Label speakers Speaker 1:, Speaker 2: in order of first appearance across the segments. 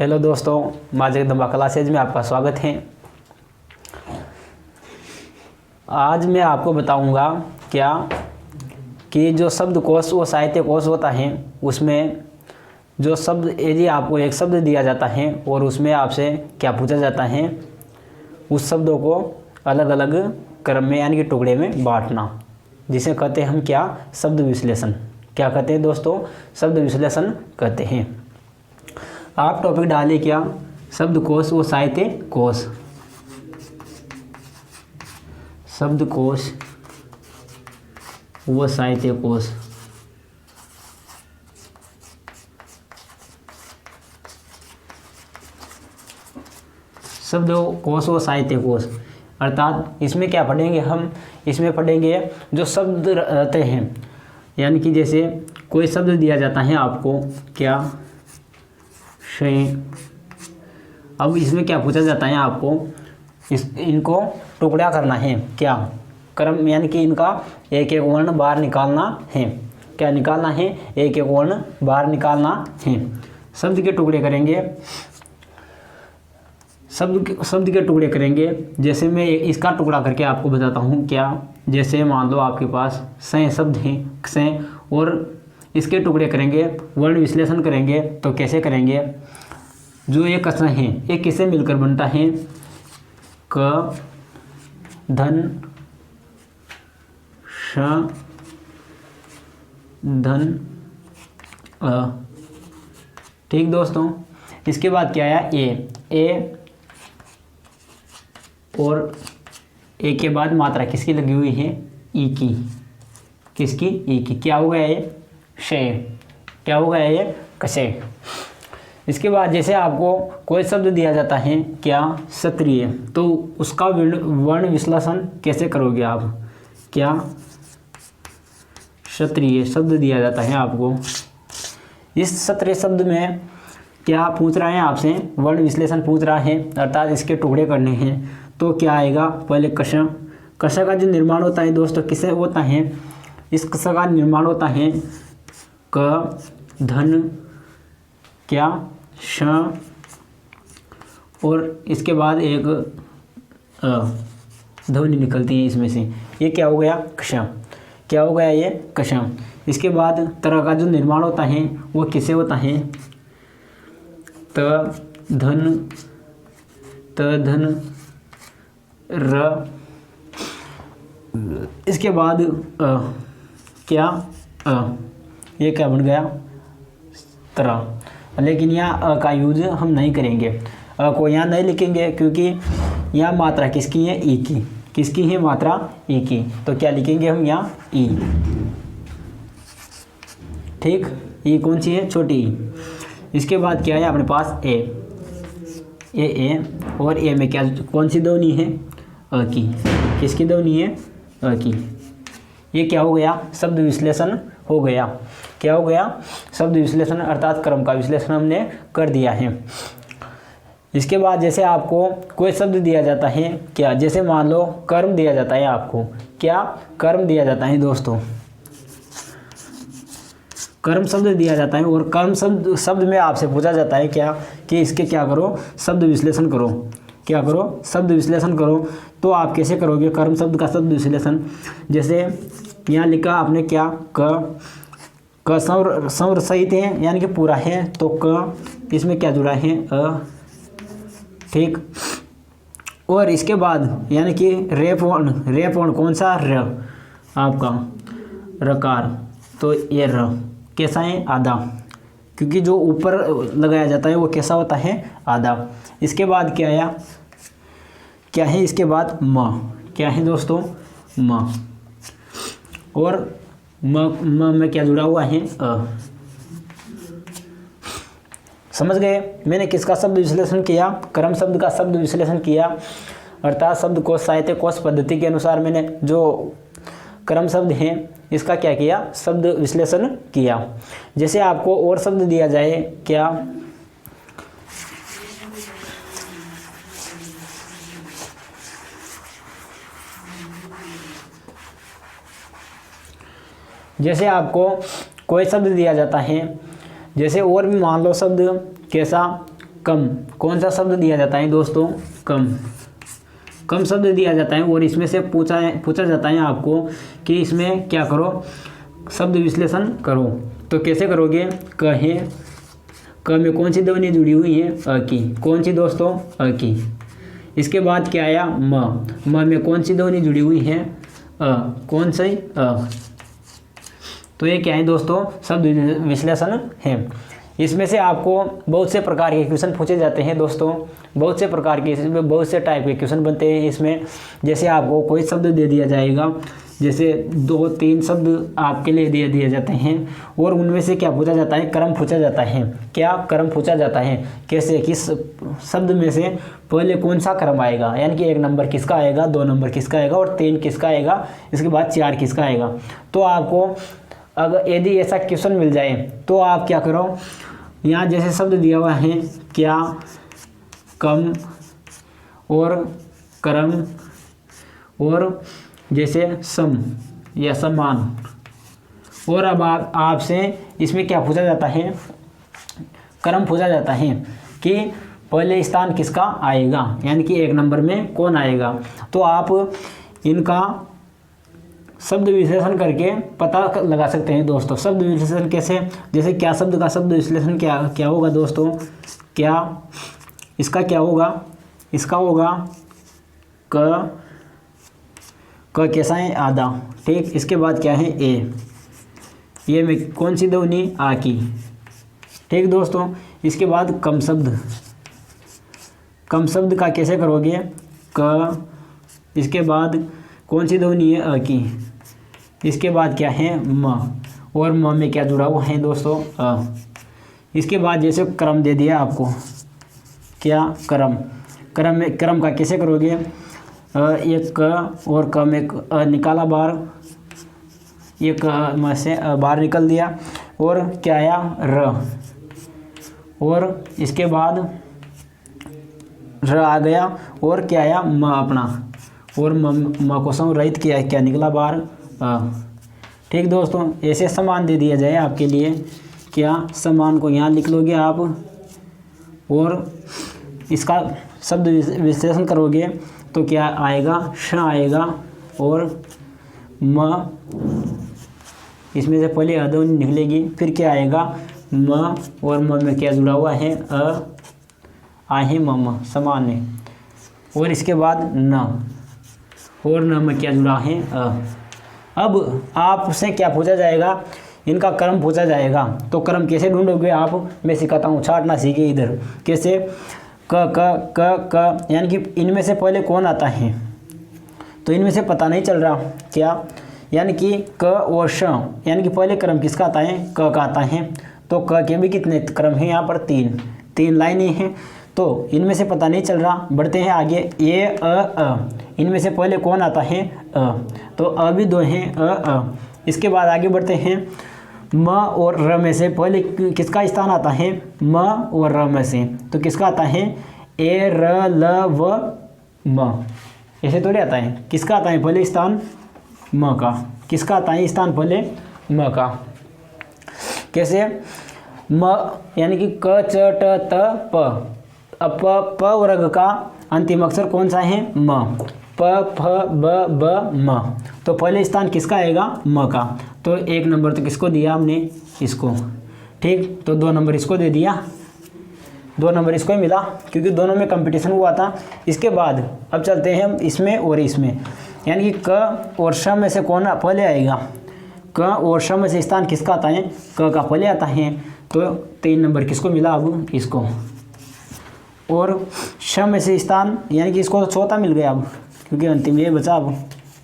Speaker 1: Hello दोस्तों, माँ Jagdamba classes में आपका स्वागत है। आज मैं आपको बताऊंगा क्या कि जो शब्दकोश व साहित्य कोश होता है उसमें जो शब्द यदि आपको एक शब्द दिया जाता है और उसमें आपसे क्या पूछा जाता है, उस शब्दों को अलग अलग क्रम में यानी कि टुकड़े में बांटना, जिसे कहते हैं हम क्या, शब्द विश्लेषण। क्या कहते हैं दोस्तों? शब्द विश्लेषण कहते हैं। आप टॉपिक डालिए क्या, शब्दकोश व साहित्य कोश। शब्दकोश व साहित्य कोश। शब्दकोश व साहित्य कोश अर्थात इसमें क्या पढ़ेंगे हम? इसमें पढ़ेंगे जो शब्द रहते हैं, यानी कि जैसे कोई शब्द दिया जाता है आपको क्या, अब इसमें क्या पूछा जाता है आपको, इनको टुकड़ा करना है क्या, क्रम, यानी कि इनका एक एक वर्ण बाहर निकालना है। क्या निकालना है? एक एक वर्ण बाहर निकालना है। शब्द के टुकड़े करेंगे, शब्द के टुकड़े करेंगे। जैसे मैं इसका टुकड़ा करके आपको बताता हूँ क्या, जैसे मान लो आपके पास सै शब्द हैं, सै, और इसके टुकड़े करेंगे, वर्ण विश्लेषण करेंगे। तो कैसे करेंगे? जो ये कस है ये किससे मिलकर बनता है? क धन श धन अ। ठीक दोस्तों, इसके बाद क्या आया? ए और ए के बाद मात्रा किसकी लगी हुई है? ई की। किसकी? ई की। क्या हो गया ये? शय। क्या हो गया ये? कशय। इसके बाद जैसे आपको कोई शब्द दिया जाता है क्या, क्षत्रिय, तो उसका वर्ण विश्लेषण कैसे करोगे आप? क्या, क्षत्रिय शब्द दिया जाता है आपको, इस क्षत्रिय शब्द में क्या पूछ रहा है आपसे? वर्ण विश्लेषण पूछ रहा है, अर्थात इसके टुकड़े करने हैं। तो क्या आएगा? पहले कश। कश का जो निर्माण होता है दोस्तों किससे होता है? इस कश का निर्माण होता है क धन क्या, श, और इसके बाद एक ध्वनि निकलती है इसमें से। ये क्या हो गया? कशम। क्या हो गया ये? कशम। इसके बाद तरह का जो निर्माण होता है वो किससे होता है? त धन र। इसके बाद क्या, ये क्या बन गया? तरह। लेकिन यहाँ का यूज हम नहीं करेंगे, को यहाँ नहीं लिखेंगे, क्योंकि यहाँ मात्रा किसकी है? ई की। किसकी है मात्रा? ई की। तो क्या लिखेंगे हम यहाँ? ई। ठीक, ई कौन सी है? छोटी ई। इसके बाद क्या है अपने पास? ए और ए में क्या, कौन सी ध्वनि है? अ की। किसकी ध्वनि है? अ की। ये क्या हो गया? शब्द विश्लेषण हो गया। क्या हो गया? शब्द विश्लेषण, अर्थात क्रम का विश्लेषण हमने कर दिया है। इसके बाद जैसे आपको कोई शब्द दिया जाता है क्या, जैसे मान लो कर्म दिया जाता है आपको, क्या कर्म दिया जाता है दोस्तों, कर्म शब्द दिया जाता है, और कर्म शब्द में आपसे पूछा जाता है क्या कि इसके क्या करो? शब्द विश्लेषण करो। क्या करो? शब्द विश्लेषण करो। तो आप कैसे करोगे कर्म शब्द का शब्द विश्लेषण? जैसे यहाँ लिखा आपने क्या, क सौर सहित है, यानी कि पूरा है, तो क इसमें क्या जुड़ा है? अ। ठीक, और इसके बाद यानी कि रेप वर्ण कौन सा? र आपका रकार, तो ये र कैसा है? आधा, क्योंकि जो ऊपर लगाया जाता है वो कैसा होता है? आधा। इसके बाद क्या आया? क्या है इसके बाद? म। क्या है दोस्तों? म। और म में क्या जुड़ा हुआ है? अ। समझ गए? मैंने किसका शब्द विश्लेषण किया? क्रम शब्द का शब्द विश्लेषण किया, अर्थात शब्दकोश साहित्य कोश पद्धति के अनुसार मैंने जो क्रम शब्द हैं इसका क्या किया? शब्द विश्लेषण किया। जैसे आपको और शब्द दिया जाए क्या, जैसे आपको कोई शब्द दिया जाता है, जैसे और भी मान लो शब्द कैसा, कम, कौन सा शब्द दिया जाता है दोस्तों, कम, कम शब्द दिया जाता है और इसमें से पूछा जाता है आपको कि इसमें क्या करो, शब्द विश्लेषण करो। तो कैसे करोगे, क है, क में कौन सी ध्वनि जुड़ी हुई है, अ की, कौन सी दोस्तों, अ की। इसके बाद क्या आया, म में कौन सी ध्वनि जुड़ी हुई है, अ, कौन सी, अ। तो ये क्या है दोस्तों, शब्द विश्लेषण है। इसमें से आपको बहुत से प्रकार के क्वेश्चन पूछे जाते हैं दोस्तों, बहुत से प्रकार के, इसमें बहुत से टाइप के क्वेश्चन बनते हैं इसमें। जैसे आपको कोई शब्द दे दिया जाएगा, जैसे 2-3 शब्द आपके लिए दे दिए जाते हैं और उनमें से क्या पूछा जाता है, क्रम पूछा जाता है। क्या क्रम पूछा जाता है, कैसे, किस शब्द में से पहले कौन सा क्रम आएगा, यानी कि 1 नंबर किसका आएगा, 2 नंबर किसका आएगा और 3 किसका आएगा, इसके बाद 4 किसका आएगा। तो आपको अगर यदि ऐसा क्वेश्चन मिल जाए तो आप क्या करो, यहाँ जैसे शब्द दिया हुआ है क्या, कम और क्रम और जैसे सम या समान, और अब आपसे इसमें क्या पूछा जाता है, क्रम पूछा जाता है कि पहले स्थान किसका आएगा, यानी कि 1 नंबर में कौन आएगा। तो आप इनका शब्द विश्लेषण करके पता लगा सकते हैं दोस्तों। शब्द विश्लेषण कैसे, जैसे क्या शब्द का शब्द विश्लेषण क्या होगा दोस्तों, क्या, इसका क्या होगा, इसका होगा क कैसा है, आधा, ठीक। इसके बाद क्या है, ए, ये में कौन सी ध्वनि, आ की, ठीक दोस्तों। इसके बाद कम शब्द, कम शब्द का कैसे करोगे, क, इसके बाद कौन सी ध्वनि है, अ की। इसके बाद क्या है, म, और म में क्या जुड़ा हुआ है दोस्तों, अ। इसके बाद जैसे क्रम दे दिया आपको, क्या, क्रम, क्रम में क्रम का कैसे करोगे, एक क और क में अ निकाला बाहर, एक म से बाहर निकल दिया और क्या आया, र, और इसके बाद र आ गया और क्या आया, म अपना, और म को संरहित किया, क्या निकला बाहर, ठीक दोस्तों। ऐसे समान दे दिया जाए आपके लिए, क्या, समान को यहाँ लिख लोगे आप और इसका शब्द विश्लेषण करोगे तो क्या आएगा, श आएगा और म, इसमें से पहले अध्वनि निकलेगी, फिर क्या आएगा, म, और म में क्या जुड़ा हुआ है, अ, आहे, म, समान है, और इसके बाद न, और न में क्या जुड़ा है, अ। अब आपसे क्या पूछा जाएगा, इनका क्रम पूछा जाएगा। तो क्रम कैसे ढूंढोगे आप, मैं सिखाता हूँ, छाटना सीखे इधर कैसे, क क क क, यानी कि इनमें से पहले कौन आता है, तो इनमें से पता नहीं चल रहा, क्या, यानी कि क और श, यानी कि पहले क्रम किसका आता है, क का आता है। तो क के भी कितने क्रम हैं यहाँ पर, 3 लाइनें हैं। तो इनमें से पता नहीं चल रहा, बढ़ते हैं आगे, ये अ, इनमें से पहले कौन आता है, अ, तो अ भी 2 हैं, अ। इसके बाद आगे बढ़ते हैं, म और र में से पहले किसका स्थान आता है, म और र में से, तो किसका आता है, ए, र, ल, व, म। ऐसे थोड़ी आता है, किसका आता है पहले स्थान, म का, किसका आता है स्थान पहले, म का। कैसे, म यानी कि क, च, ट, त, प, अब प वर्ग का अंतिम अक्षर कौन सा है, म, प, फ, ब, ब, म। तो पहले स्थान किसका आएगा, म का। तो 1 नंबर तो किसको दिया हमने, इसको, ठीक। तो 2 नंबर इसको दे दिया, 2 नंबर इसको ही मिला क्योंकि दोनों में कंपटीशन हुआ था। इसके बाद अब चलते हैं हम इसमें और इसमें, यानी कि क और श में से कौन पहले आएगा, क और श में से स्थान किसका आता है, क का पहले आता है। तो 3 नंबर किसको मिला, अब इसको, और श में से स्थान, यानी कि इसको तो चौथा मिल गया अब, क्योंकि अंतिम ये बचा, अब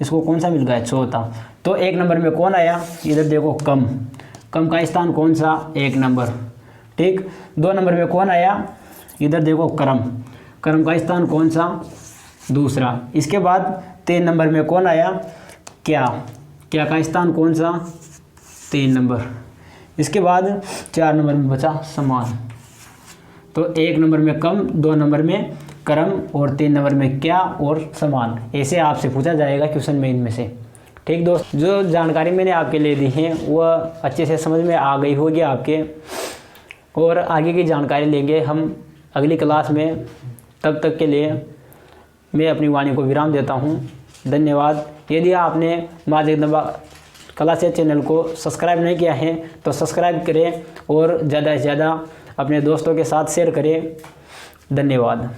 Speaker 1: इसको कौन सा मिल गया, चौथा। तो 1 नंबर में कौन आया, इधर देखो, कम, कम का स्थान कौन सा, 1 नंबर, ठीक। 2 नंबर में कौन आया, इधर देखो, क्रम, क्रम का स्थान कौन सा, दूसरा। इसके बाद 3 नंबर में कौन आया, क्या, क्या का स्थान कौन सा, 3 नंबर। इसके बाद 4 नंबर में बचा समान। तो 1 नंबर में कम, 2 नंबर में क्रम और 3 नंबर में क्या और समान। ऐसे आपसे पूछा जाएगा क्वेश्चन में इनमें से, ठीक दोस्त। जो जानकारी मैंने आपके लिए दी है वह अच्छे से समझ में आ गई होगी आपके, और आगे की जानकारी लेंगे हम अगली क्लास में। तब तक के लिए मैं अपनी वाणी को विराम देता हूँ। धन्यवाद। यदि आपने माँ जगदम्बा क्लासेस चैनल को सब्सक्राइब नहीं किया है तो सब्सक्राइब करें और ज़्यादा से ज़्यादा अपने दोस्तों के साथ शेयर करें। धन्यवाद।